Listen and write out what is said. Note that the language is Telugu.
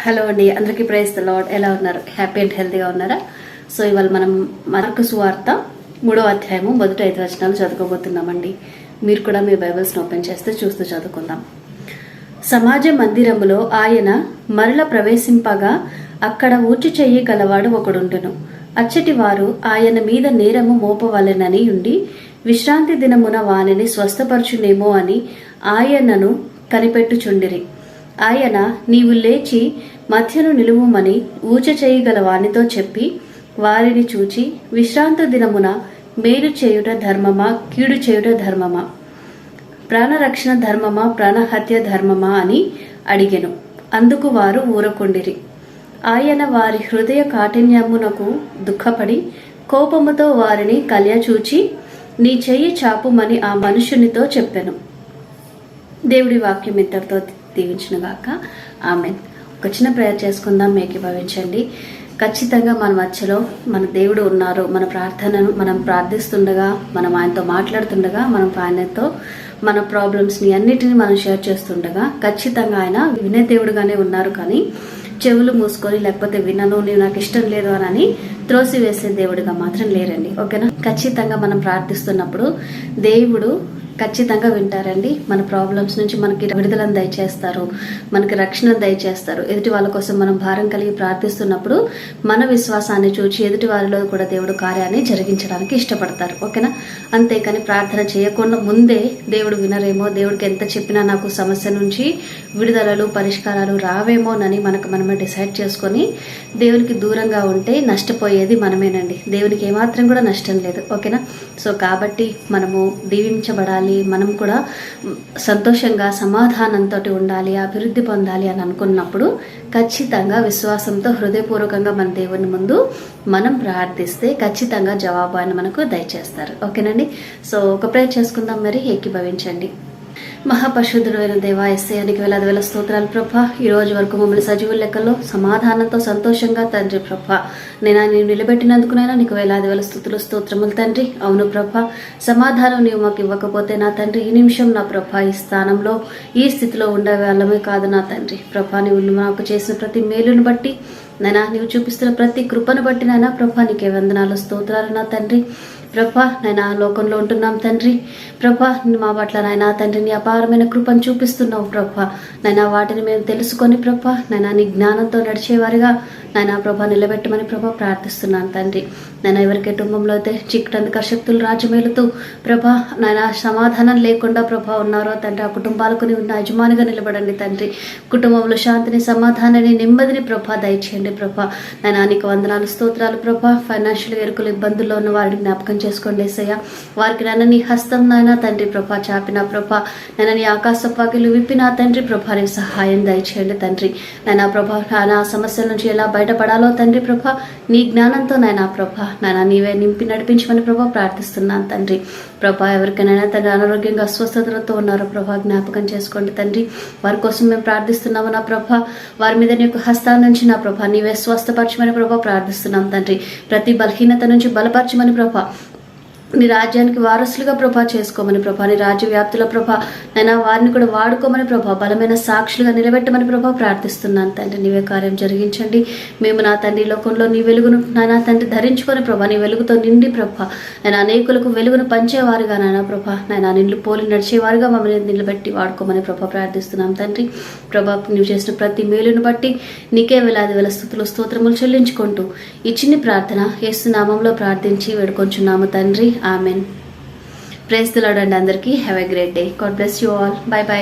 హలో అండి, అందరికీ ప్రైజ్ ది లార్డ్. ఎలా ఉన్నారు? హ్యాపీ అండ్ హెల్తీగా ఉన్నారా? సో ఇవాళ మనం మార్కు సువార్త 3వ అధ్యాయము 1-5 వచనాలు చదువుకోబోతున్నామండి. మీరు కూడా మీ బైబిల్స్ని ఓపెన్ చేస్తే చూస్తూ చదువుకుందాం. సమాజ మందిరములో ఆయన మరల ప్రవేశింపగా అక్కడ ఊడ్చి చెయ్యి గలవాడు ఒకడుండును. అచ్చటి వారు ఆయన మీద నేరము మోపవలెనని ఉండి విశ్రాంతి దినమున వానిని స్వస్థపరచునేమో అని ఆయనను కనిపెట్టుచుండిరి. ఆయన నీవు లేచి మధ్యను నిలువుమని ఊచ చేయగల వానితో చెప్పి వారిని చూచి విశ్రాంతి దినమున మేలు చేయుట ధర్మమా, కీడు చేయుట ధర్మమా, ప్రాణరక్షణ ధర్మమా, ప్రాణహత్య ధర్మమా అని అడిగెను. అందుకు వారు ఊరకుండిరి. ఆయన వారి హృదయ కాఠిన్యమునకు దుఃఖపడి కోపముతో వారిని కలయచూచి నీ చెయ్యి చాపుమని ఆ మనుషునితో చెప్పెను. దేవుడి వాక్యం ఇంతటితో దీవించునుగాక. ఆమెన్. ఒక చిన్న ప్రేయర్ చేసుకుందాం, ఏకీభవించండి. ఖచ్చితంగా మన మధ్యలో మన దేవుడు ఉన్నారు. మన ప్రార్థనను మనం ప్రార్థిస్తుండగా, మనం ఆయనతో మాట్లాడుతుండగా, మనం ఆయనతో మన ప్రాబ్లమ్స్ని అన్నిటిని మనం షేర్ చేస్తుండగా ఖచ్చితంగా ఆయన వినే దేవుడుగానే ఉన్నారు. కానీ చెవులు మూసుకొని లేకపోతే వినను, నేను నాకు ఇష్టం లేదు అని త్రోసివేసే దేవుడిగా మాత్రం లేరండి. ఓకేనా? ఖచ్చితంగా మనం ప్రార్థిస్తున్నప్పుడు దేవుడు ఖచ్చితంగా వింటారండి. మన ప్రాబ్లమ్స్ నుంచి మనకి విడుదలను దయచేస్తారు, మనకి రక్షణ దయచేస్తారు. ఎదుటి వాళ్ళ కోసం మనం భారం కలిగి ప్రార్థిస్తున్నప్పుడు మన విశ్వాసాన్ని చూచి ఎదుటి వారిలో కూడా దేవుడు కార్యాన్ని జరిగించడానికి ఇష్టపడతారు. ఓకేనా? అంతేకాని ప్రార్థన చేయకుండా ముందే దేవుడు వినరేమో, దేవుడికి ఎంత చెప్పినా నాకు సమస్య నుంచి విడుదలలు పరిష్కారాలు రావేమోనని మనమే డిసైడ్ చేసుకొని దేవునికి దూరంగా ఉంటే నష్టపోయేది మనమేనండి. దేవునికి ఏమాత్రం కూడా నష్టం లేదు. ఓకేనా? సో కాబట్టి మనము దీవించబడాలి, మనం కూడా సంతోషంగా సమాధానంతో ఉండాలి, అభివృద్ధి పొందాలి అని అనుకున్నప్పుడు ఖచ్చితంగా విశ్వాసంతో హృదయపూర్వకంగా మన దేవుని ముందు మనం ప్రార్థిస్తే ఖచ్చితంగా జవాబు ఆయన మనకు దయచేస్తారు. ఓకేనండి? సో ఒక ప్రేయర్ చేసుకుందాం, మరి ఏకీభవించండి. మహాపరిశుద్ధుడైన దేవా, యేసయ్యానికి వేలాది వేల స్తోత్రాలు ప్రభా. ఈ రోజు వరకు మమ్మల్ని సజీవుల లెక్కలో సమాధానంతో సంతోషంగా తండ్రి ప్రభా నేను నిలబెట్టినందుకునైనా నీకు వేలాది వేల స్తుతులు స్తోత్రములు తండ్రి. అవును ప్రభా, సమాధానం నీవు మాకు ఇవ్వకపోతే నా తండ్రి ఈ నిమిషం నా ప్రభా ఈ స్థానంలో ఈ స్థితిలో ఉండే వాళ్ళమే కాదు నా తండ్రి ప్రభా. నీవు మాకు చేసిన ప్రతి మేలును బట్టి నైనా, నీవు చూపిస్తున్న ప్రతి కృపను బట్టి నైనా ప్రభా నీకే వందనాలు స్తోత్రాలు నా తండ్రి ప్రభా. నైనా లోకంలో ఉంటున్నాం తండ్రి ప్రభా, మా పట్ల నైనా తండ్రి నీ అపారమైన కృపను చూపిస్తున్నావు ప్రభా. నైనా వాటిని మేము తెలుసుకొని ప్రభా నైనా నీ జ్ఞానంతో నడిచేవారిగా నైనా ప్రభా నిలబెట్టమని ప్రభా ప్రార్థిస్తున్నాను తండ్రి. నైనా ఎవరికి కుటుంబంలో అయితే చీకటి అంధకార శక్తులు రాజ్యమేలుతూ ప్రభా నైనా సమాధానం లేకుండా ప్రభా ఉన్నారో తండ్రి, ఆ కుటుంబాలకు ఉన్న యజమానిగా నిలబడండి తండ్రి. కుటుంబంలో శాంతిని, సమాధానాన్ని, నెమ్మదిని ప్రభా దయచేయండి ప్రభా. నైనా నీకు వందనాలు స్తోత్రాలు ప్రభా. ఫైనాన్షియల్ ఎరుకులు ఇబ్బందుల్లో ఉన్న వారిని జ్ఞాపకం చేసుకోండి యేసయ్య. వారికి నైనా నీ హస్తం నైనా తండ్రి ప్రభా చాపిన ప్రభా, నైనా నీ ఆకాశ పాకిలు విప్పిన తండ్రి ప్రభా నీ సహాయం దయచేయండి తండ్రి. నైనా ప్రభా నా సమస్యల నుంచి ఎలా బయటపడాలో తండ్రి ప్రభా నీ జ్ఞానంతో నైనా ప్రభా నైనా నీవే నింపి నడిపించమని ప్రభా ప్రార్థిస్తున్నాను తండ్రి ప్రభా. ఎవరికైనా తండ్రి అనారోగ్యంగా అస్వస్థతలతో ఉన్నారో ప్రభా జ్ఞాపకం చేసుకోండి తండ్రి. వారి కోసం మేము ప్రార్థిస్తున్నాము నా ప్రభా. వారి మీద నీ యొక్క హస్తాల నుంచి నా ప్రభా నీవే స్వస్థపరచమని ప్రభా ప్రార్థిస్తున్నాం తండ్రి. ప్రతి బలహీనత నుంచి బలపరచమని ప్రభా, నీ రాజ్యానికి వారసులుగా ప్రభా చేసుకోమని ప్రభా, నీ రాజ్య వ్యాప్తుల ప్రభా నైనా వారిని కూడా వాడుకోమని ప్రభా, బలమైన సాక్షులుగా నిలబెట్టమని ప్రభా ప్రార్థిస్తున్నాను తండ్రి. నీవే కార్యం జరిగించండి. మేము నా తండ్రి లోకంలో నీ వెలుగును నానా తండ్రి ధరించుకొని ప్రభా నీ వెలుగుతో నిండి ప్రభా నేను అనేకులకు వెలుగును పంచేవారుగా నానా ప్రభా నైనా నిన్ను పోలి నడిచేవారుగా మమ్మల్ని నిలబెట్టి వాడుకోమని ప్రభా ప్రార్థిస్తున్నాం తండ్రి ప్రభా. నువ్వు చేసిన ప్రతి మేలును బట్టి నీకే వేలాది వేల స్తుతులు స్తోత్రములు చెల్లించుకుంటూ ఈ చిన్ని ప్రార్థన యేసు నామంలో ప్రార్థించి వేడుకొంచున్నాము తండ్రి. ఆమెన్. ప్రైజ్ ది లార్డ్ అండి. అందరికీ have a great day. God bless you all. By by.